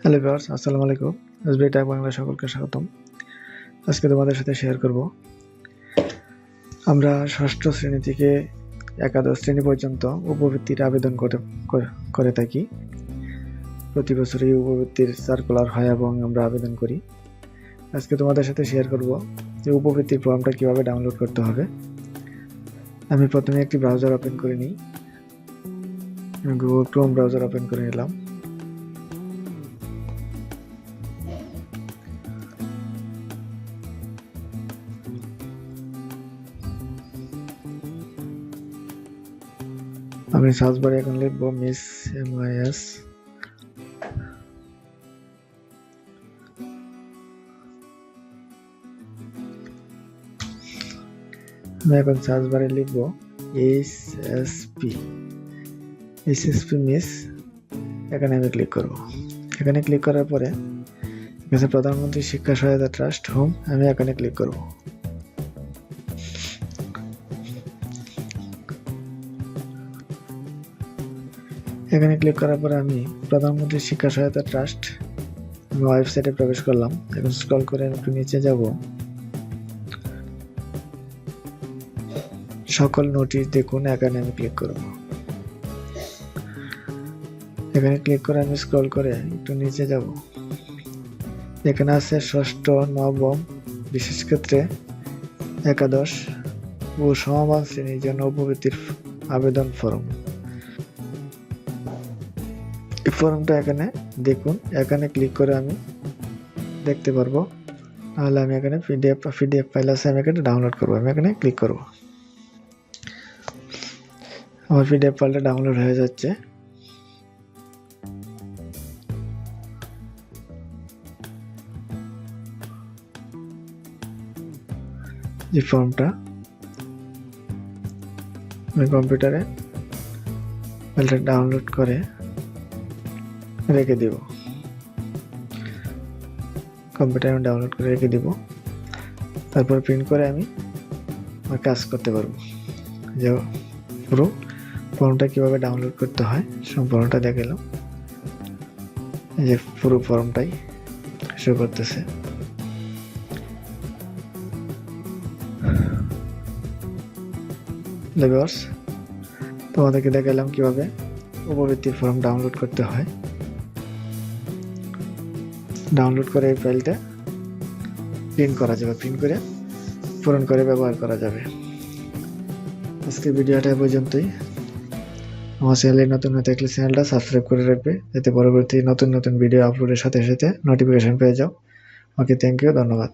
Hello viewers, আসসালামু আলাইকুম। SBI tag Bangla সকলকে স্বাগতম। আজকে তোমাদের সাথে শেয়ার করব, আমরা ষষ্ঠ শ্রেণী থেকে একাদশ শ্রেণী পর্যন্ত উপবৃত্তির আবেদন করে থাকি। প্রতি বছরই উপবৃত্তির সার্কুলার হয় এবং আমরা আবেদন করি। আজকে তোমাদের সাথে শেয়ার করব যে উপবৃত্তির ফর্মটা কিভাবে ডাউনলোড করতে হবে। আমি প্রথমে একটি ব্রাউজার ওপেন করে নিই। গুগল ক্রোম ব্রাউজার ওপেন করে নিলাম। আমি সার্চ বারে এখন লিখবো মিস MIS। আমি এখন সার্চ বারে লিখবো SSP মিস। এখানে আমি ক্লিক করব। এখানে ক্লিক করার পরে এখানে প্রধানমন্ত্রী শিক্ষা সহায়তা ট্রাস্ট হোম, আমি এখানে ক্লিক করব। এখানে ক্লিক করার পরে আমি প্রধানমন্ত্রী শিক্ষা সহায়তা ট্রাস্ট ওয়েবসাইটে প্রবেশ করলাম। এখন স্ক্রল করে একটু নিচে যাব। সকল নোটিশ দেখুন, এখানে আমি ক্লিক করব। এখানে ক্লিক করে আমি স্ক্রল করে একটু নিচে যাব। এখানে আছে ষষ্ঠ, নবম, বিশেষ ক্ষেত্রে একাদশ ও সমমান শ্রেণীর জন্য উপবৃত্তির আবেদন ফর্ম। এই ফর্মটা এখানে দেখুন, এখানে ক্লিক করে আমি দেখতে পারবো। তাহলে আমি এখানে পিডিএফ ফাইল আছে, আমি এখানে ডাউনলোড করবো। আমি এখানে ক্লিক করব। আমার পিডিএফ ফাইলটা ডাউনলোড হয়ে যাচ্ছে। যে ফর্মটা আমি কম্পিউটারে ফাইলটা ডাউনলোড করে রেখে দিব। কম্পিউটারে আমি ডাউনলোড করে রেখে দিব। তারপর প্রিন্ট করে আমি আমার কাজ করতে পারবো। যে পুরো ফর্মটা কিভাবে ডাউনলোড করতে হয় সম্পূর্ণটা দেখালাম। এই যে পুরো ফর্মটাই শো করতেছে। ভিউয়ার্স, তোমাদেরকে দেখালাম কিভাবে উপবৃত্তির ফর্ম ডাউনলোড করতে হয়। ডাউনলোড করে এই ফাইলটা প্রিন্ট করা যাবে, প্রিন্ট করে পূরণ করে ব্যবহার করা যাবে। আজকে ভিডিওটা পর্যন্তই। আমার চ্যানেলে নতুন হয়ে থাকলে চ্যানেলটা সাবস্ক্রাইব করে রাখবে, যাতে পরবর্তী নতুন ভিডিও আপলোডের সাথে সাথে নোটিফিকেশন পেয়ে যাও। ওকে, থ্যাংক ইউ, ধন্যবাদ।